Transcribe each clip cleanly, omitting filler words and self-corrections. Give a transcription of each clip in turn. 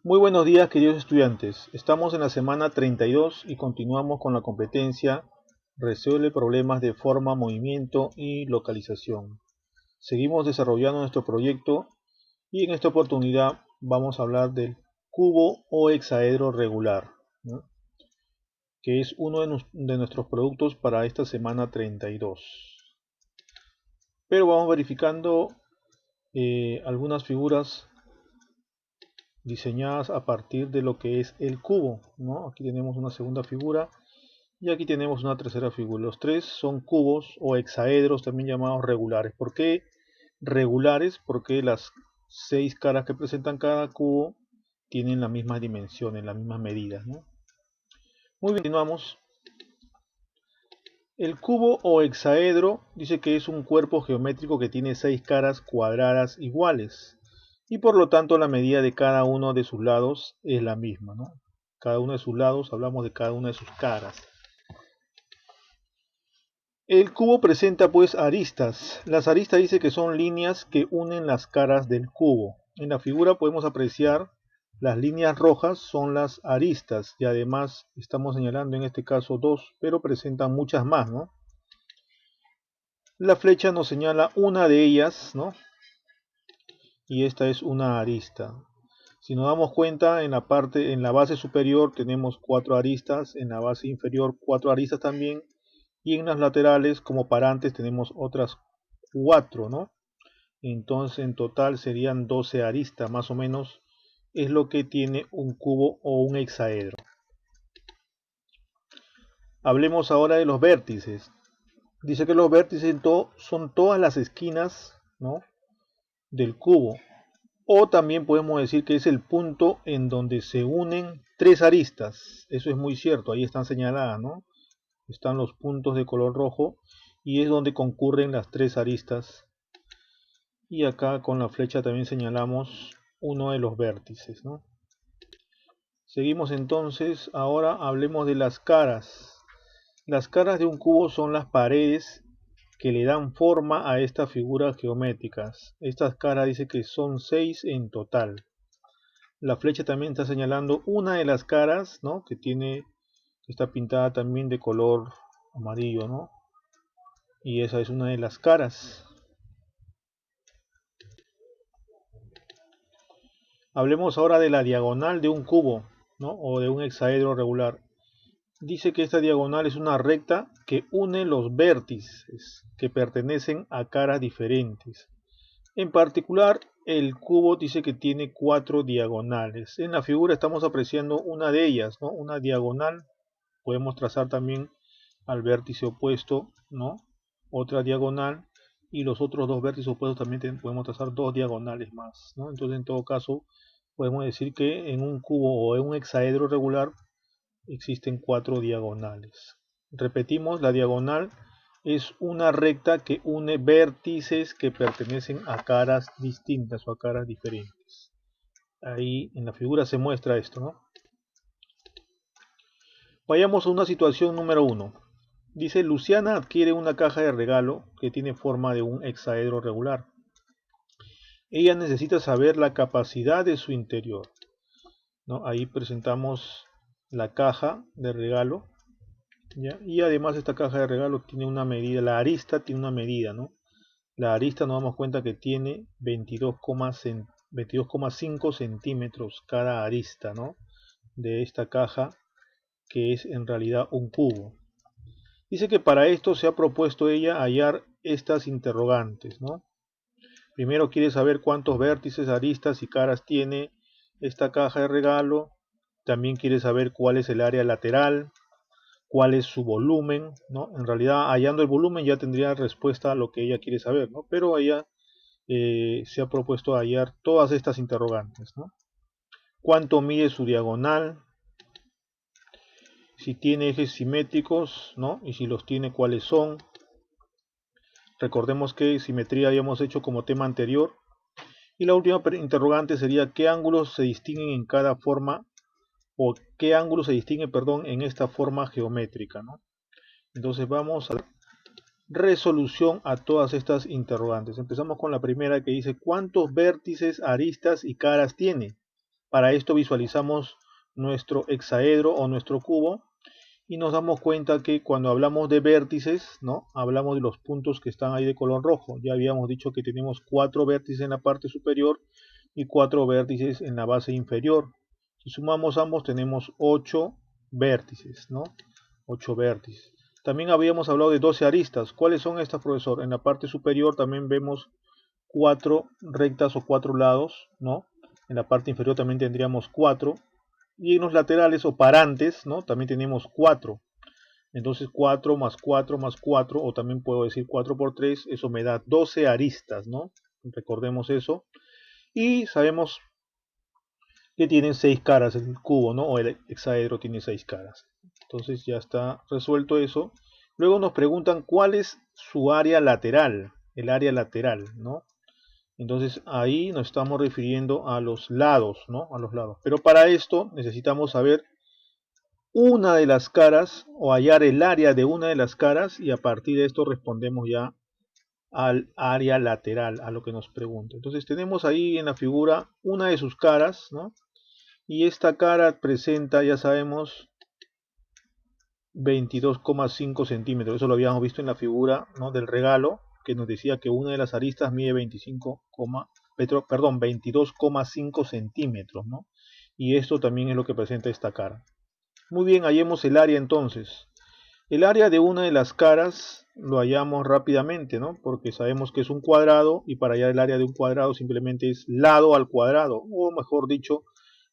Muy buenos días, queridos estudiantes. Estamos en la semana 32 y continuamos con la competencia Resuelve problemas de forma, movimiento y localización. Seguimos desarrollando nuestro proyecto y en esta oportunidad vamos a hablar del cubo o hexaedro regular, ¿no?, que es uno de nuestros productos para esta semana 32. Pero vamos verificando algunas figuras diseñadas a partir de lo que es el cubo, ¿no? Aquí tenemos una segunda figura y aquí tenemos una tercera figura. Los tres son cubos o hexaedros, también llamados regulares. ¿Por qué regulares? Porque las 6 caras que presentan cada cubo tienen la misma dimensión, en las mismas medidas, ¿no? Muy bien, continuamos. El cubo o hexaedro dice que es un cuerpo geométrico que tiene 6 caras cuadradas iguales y por lo tanto la medida de cada uno de sus lados es la misma, ¿no? Cada uno de sus lados, hablamos de cada una de sus caras. El cubo presenta pues aristas. Las aristas dice que son líneas que unen las caras del cubo. En la figura podemos apreciar las líneas rojas son las aristas y además estamos señalando en este caso dos, pero presentan muchas más, ¿no? La flecha nos señala una de ellas, ¿no? Y esta es una arista. Si nos damos cuenta, en la base superior tenemos 4 aristas, en la base inferior 4 aristas también, y en las laterales como parantes tenemos otras 4, ¿no? Entonces en total serían 12 aristas, más o menos es lo que tiene un cubo o un hexaedro. Hablemos ahora de los vértices. Dice que los vértices son todas las esquinas, ¿no?, del cubo. O también podemos decir que es el punto en donde se unen 3 aristas. Eso es muy cierto, ahí están señaladas, ¿no? Están los puntos de color rojo y es donde concurren las 3 aristas. Y acá con la flecha también señalamos uno de los vértices, ¿no? Seguimos entonces, ahora hablemos de las caras. Las caras de un cubo son las paredes que le dan forma a estas figuras geométricas. Estas caras dice que son 6 en total. La flecha también está señalando una de las caras, ¿no?, que está pintada también de color amarillo, ¿no? Y esa es una de las caras. Hablemos ahora de la diagonal de un cubo, ¿no?, o de un hexaedro regular. Dice que esta diagonal es una recta que une los vértices que pertenecen a caras diferentes. En particular, el cubo dice que tiene 4 diagonales. En la figura estamos apreciando una de ellas, ¿no?, una diagonal. Podemos trazar también al vértice opuesto, ¿no?, otra diagonal, y los otros dos vértices opuestos también podemos trazar 2 diagonales más, ¿no? Entonces en todo caso podemos decir que en un cubo o en un hexaedro regular existen 4 diagonales. Repetimos, la diagonal es una recta que une vértices que pertenecen a caras distintas o a caras diferentes. Ahí en la figura se muestra esto, ¿no? Vayamos a una situación número 1. Dice, Luciana adquiere una caja de regalo que tiene forma de un hexaedro regular. Ella necesita saber la capacidad de su interior, ¿no? Ahí presentamos la caja de regalo, ¿ya? Y además esta caja de regalo tiene una medida, la arista tiene una medida, ¿no? La arista nos damos cuenta que tiene 22,5 centímetros cada arista, ¿no?, de esta caja, que es en realidad un cubo. Dice que para esto se ha propuesto ella hallar estas interrogantes, ¿no? Primero quiere saber cuántos vértices, aristas y caras tiene esta caja de regalo. También quiere saber cuál es el área lateral, cuál es su volumen, ¿no? En realidad, hallando el volumen ya tendría respuesta a lo que ella quiere saber, ¿no? Pero ella se ha propuesto hallar todas estas interrogantes, ¿no? ¿Cuánto mide su diagonal? Si tiene ejes simétricos, ¿no? Y si los tiene, ¿cuáles son? Recordemos que simetría habíamos hecho como tema anterior. Y la última interrogante sería ¿qué ángulos se distinguen en cada forma? O qué ángulo se distingue, perdón, en esta forma geométrica, ¿no? Entonces vamos a dar resolución a todas estas interrogantes. Empezamos con la primera, que dice ¿cuántos vértices, aristas y caras tiene? Para esto visualizamos nuestro hexaedro o nuestro cubo y nos damos cuenta que cuando hablamos de vértices, ¿no? Hablamos de los puntos que están ahí de color rojo. Ya habíamos dicho que tenemos 4 vértices en la parte superior y 4 vértices en la base inferior. Si sumamos ambos tenemos 8 vértices, ¿no? 8 vértices. También habíamos hablado de 12 aristas. ¿Cuáles son estas, profesor? En la parte superior también vemos 4 rectas o 4 lados, ¿no? En la parte inferior también tendríamos 4. Y en los laterales o parantes, ¿no? También tenemos 4. Entonces 4 más 4 más 4, o también puedo decir 4 por 3, eso me da 12 aristas, ¿no? Recordemos eso. Y sabemos que tienen 6 caras el cubo, ¿no? O el hexaedro tiene 6 caras. Entonces ya está resuelto eso. Luego nos preguntan cuál es su área lateral, el área lateral, ¿no? Entonces ahí nos estamos refiriendo a los lados, ¿no? A los lados. Pero para esto necesitamos saber una de las caras o hallar el área de una de las caras y a partir de esto respondemos ya al área lateral, a lo que nos pregunta. Entonces tenemos ahí en la figura una de sus caras, ¿no? Y esta cara presenta, ya sabemos, 22,5 centímetros. Eso lo habíamos visto en la figura, ¿no? Del regalo, que nos decía que una de las aristas mide 22,5 centímetros, ¿no? Y esto también es lo que presenta esta cara. Muy bien, hallemos el área entonces. El área de una de las caras lo hallamos rápidamente, ¿no? Porque sabemos que es un cuadrado y para hallar el área de un cuadrado simplemente es lado al cuadrado, o mejor dicho,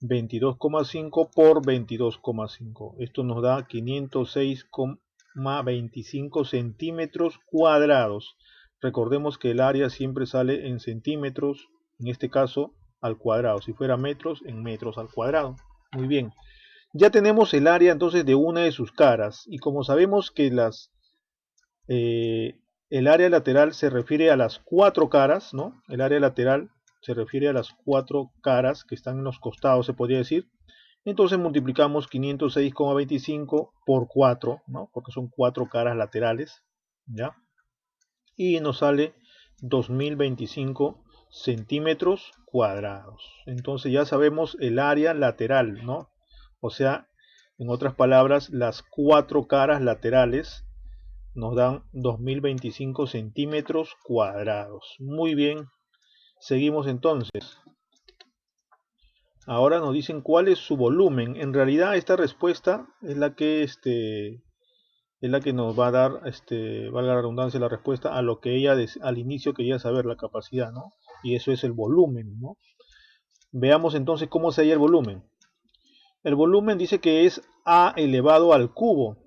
22,5 por 22,5. Esto nos da 506,25 centímetros cuadrados. Recordemos que el área siempre sale en centímetros, en este caso al cuadrado. Si fuera metros, en metros al cuadrado. Muy bien. Ya tenemos el área entonces de una de sus caras. Y como sabemos que el área lateral se refiere a las 4 caras, ¿no? El área lateral se refiere a las 4 caras que están en los costados, se podría decir. Entonces multiplicamos 506,25 por 4, ¿no? Porque son 4 caras laterales, ¿ya? Y nos sale 2025 centímetros cuadrados. Entonces ya sabemos el área lateral, ¿no? O sea, en otras palabras, las 4 caras laterales nos dan 2025 centímetros cuadrados. Muy bien, seguimos entonces. Ahora nos dicen cuál es su volumen. En realidad esta respuesta es la que nos va a dar, valga la redundancia, la respuesta a lo que ella al inicio quería saber, la capacidad, ¿no? Y eso es el volumen, ¿no? Veamos entonces cómo se halla el volumen. El volumen dice que es A elevado al cubo.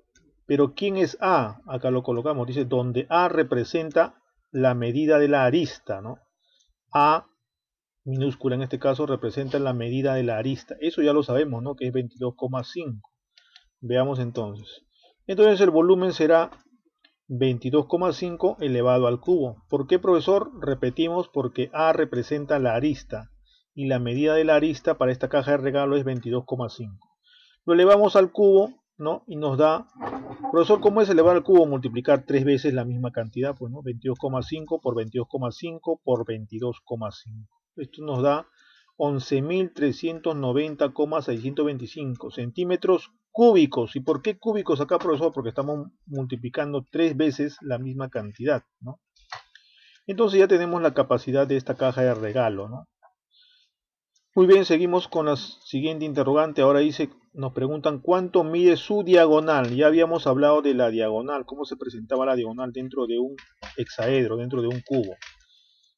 Pero ¿quién es A? Acá lo colocamos. Dice donde A representa la medida de la arista, ¿no? A minúscula en este caso representa la medida de la arista. Eso ya lo sabemos, ¿no? Que es 22,5. Veamos entonces. Entonces el volumen será 22,5 elevado al cubo. ¿Por qué, profesor? Repetimos, porque A representa la arista y la medida de la arista para esta caja de regalo es 22,5. Lo elevamos al cubo, ¿no? Y nos da, profesor, ¿cómo es elevar al cubo? Multiplicar 3 veces la misma cantidad, pues, ¿no? 22,5 por 22,5 por 22,5. Esto nos da 11.390,625 centímetros cúbicos. ¿Y por qué cúbicos acá, profesor? Porque estamos multiplicando 3 veces la misma cantidad, ¿no? Entonces ya tenemos la capacidad de esta caja de regalo, ¿no? Muy bien, seguimos con la siguiente interrogante. Ahora nos preguntan cuánto mide su diagonal. Ya habíamos hablado de la diagonal, cómo se presentaba la diagonal dentro de un hexaedro, dentro de un cubo.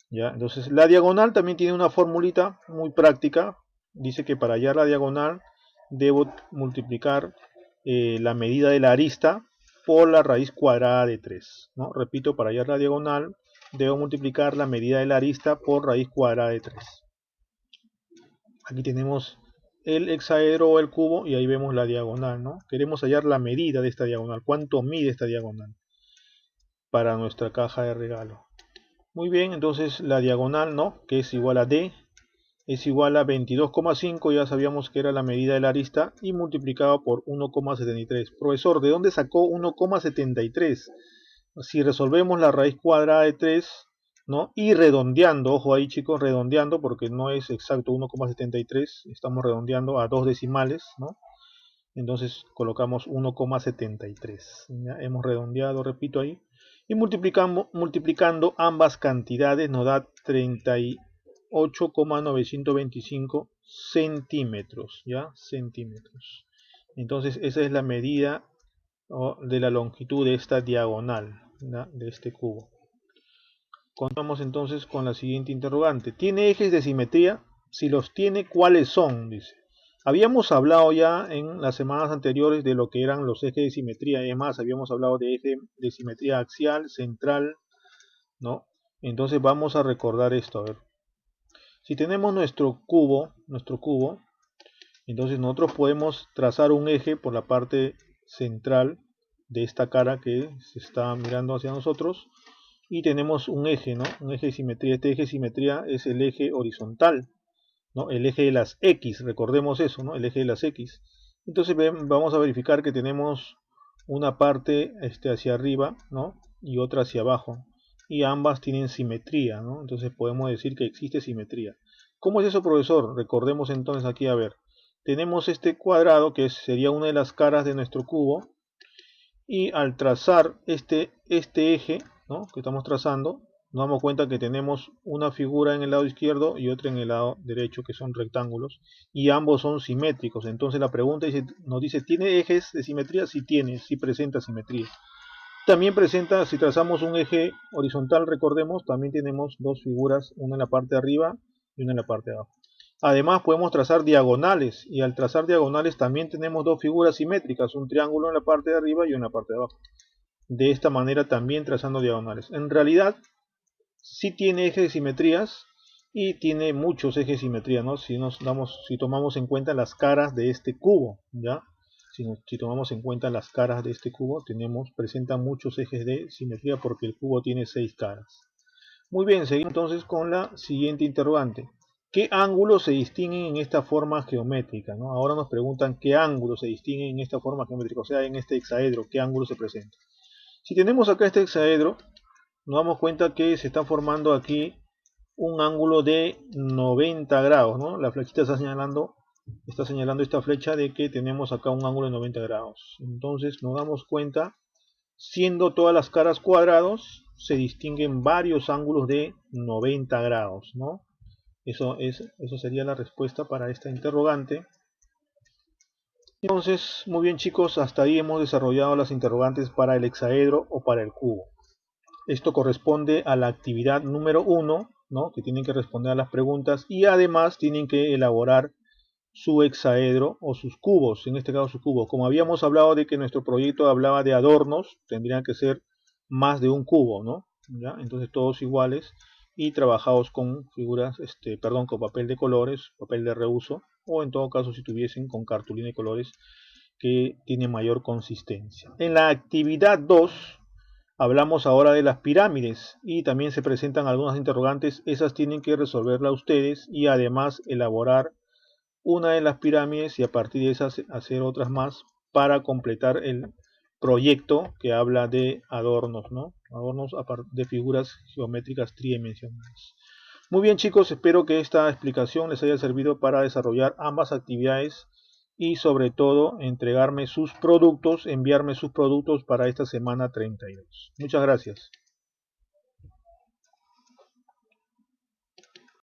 ¿Ya? Entonces la diagonal también tiene una formulita muy práctica. Dice que para hallar la diagonal debo multiplicar la medida de la arista por la raíz cuadrada de 3, ¿no? Repito, para hallar la diagonal debo multiplicar la medida de la arista por raíz cuadrada de 3. Aquí tenemos el hexaedro o el cubo y ahí vemos la diagonal, ¿no? Queremos hallar la medida de esta diagonal, cuánto mide esta diagonal para nuestra caja de regalo. Muy bien, entonces la diagonal, ¿no? Que es igual a D, es igual a 22,5, ya sabíamos que era la medida de la arista, y multiplicado por 1,73. Profesor, ¿de dónde sacó 1,73? Si resolvemos la raíz cuadrada de 3, ¿no? Y redondeando, ojo ahí chicos, redondeando porque no es exacto 1,73, estamos redondeando a 2 decimales, ¿no? Entonces colocamos 1,73. ¿Ya? Hemos redondeado, repito ahí. Y multiplicando ambas cantidades nos da 38,925 centímetros. ¿Ya? Centímetros. Entonces esa es la medida, ¿no?, de la longitud de esta diagonal, ¿ya?, de este cubo. Continuamos entonces con la siguiente interrogante. ¿Tiene ejes de simetría? Si los tiene, ¿cuáles son? Dice. Habíamos hablado ya en las semanas anteriores de lo que eran los ejes de simetría. Además, habíamos hablado de eje de simetría axial, central, ¿no? Entonces vamos a recordar esto. A ver. Si tenemos nuestro cubo, entonces nosotros podemos trazar un eje por la parte central de esta cara que se está mirando hacia nosotros. Y tenemos un eje, ¿no? Un eje de simetría. Este eje de simetría es el eje horizontal, ¿no? El eje de las X, recordemos eso, ¿no? El eje de las X. Entonces vamos a verificar que tenemos una parte hacia arriba, ¿no?, y otra hacia abajo. Y ambas tienen simetría, ¿no? Entonces podemos decir que existe simetría. ¿Cómo es eso, profesor? Recordemos entonces aquí, a ver. Tenemos este cuadrado que sería una de las caras de nuestro cubo. Y al trazar este eje, ¿no?, que estamos trazando, nos damos cuenta que tenemos una figura en el lado izquierdo y otra en el lado derecho, que son rectángulos, y ambos son simétricos. Entonces la pregunta nos dice, ¿tiene ejes de simetría? Sí tiene, sí presenta simetría. También presenta, si trazamos un eje horizontal, recordemos, también tenemos dos figuras, una en la parte de arriba y una en la parte de abajo. Además podemos trazar diagonales, y al trazar diagonales también tenemos dos figuras simétricas, un triángulo en la parte de arriba y una en la parte de abajo. De esta manera también trazando diagonales. En realidad sí tiene ejes de simetrías y tiene muchos ejes de simetría, ¿no? Si tomamos en cuenta las caras de este cubo, ¿ya? Si tomamos en cuenta las caras de este cubo, presenta muchos ejes de simetría porque el cubo tiene 6 caras. Muy bien, seguimos entonces con la siguiente interrogante. ¿Qué ángulos se distinguen en esta forma geométrica? ¿No? Ahora nos preguntan qué ángulos se distinguen en esta forma geométrica, o sea, en este hexaedro, qué ángulo se presenta. Si tenemos acá este hexaedro, nos damos cuenta que se está formando aquí un ángulo de 90 grados, ¿no? La flechita está señalando esta flecha de que tenemos acá un ángulo de 90 grados. Entonces nos damos cuenta, siendo todas las caras cuadrados, se distinguen varios ángulos de 90 grados, ¿no? Eso sería la respuesta para esta interrogante. Entonces, muy bien chicos, hasta ahí hemos desarrollado las interrogantes para el hexaedro o para el cubo. Esto corresponde a la actividad número 1, ¿no?, que tienen que responder a las preguntas y además tienen que elaborar su hexaedro o sus cubos, en este caso su cubo. Como habíamos hablado de que nuestro proyecto hablaba de adornos, tendrían que ser más de un cubo, ¿no? ¿Ya? Entonces todos iguales y trabajados con figuras, con papel de colores, papel de reuso, o en todo caso si tuviesen con cartulina de colores que tiene mayor consistencia. En la actividad 2 hablamos ahora de las pirámides y también se presentan algunas interrogantes. Esas tienen que resolverlas ustedes y además elaborar una de las pirámides y a partir de esas hacer otras más para completar el proyecto que habla de adornos, ¿no? Adornos de figuras geométricas tridimensionales. Muy bien chicos, espero que esta explicación les haya servido para desarrollar ambas actividades y sobre todo enviarme sus productos para esta semana 32. Muchas gracias.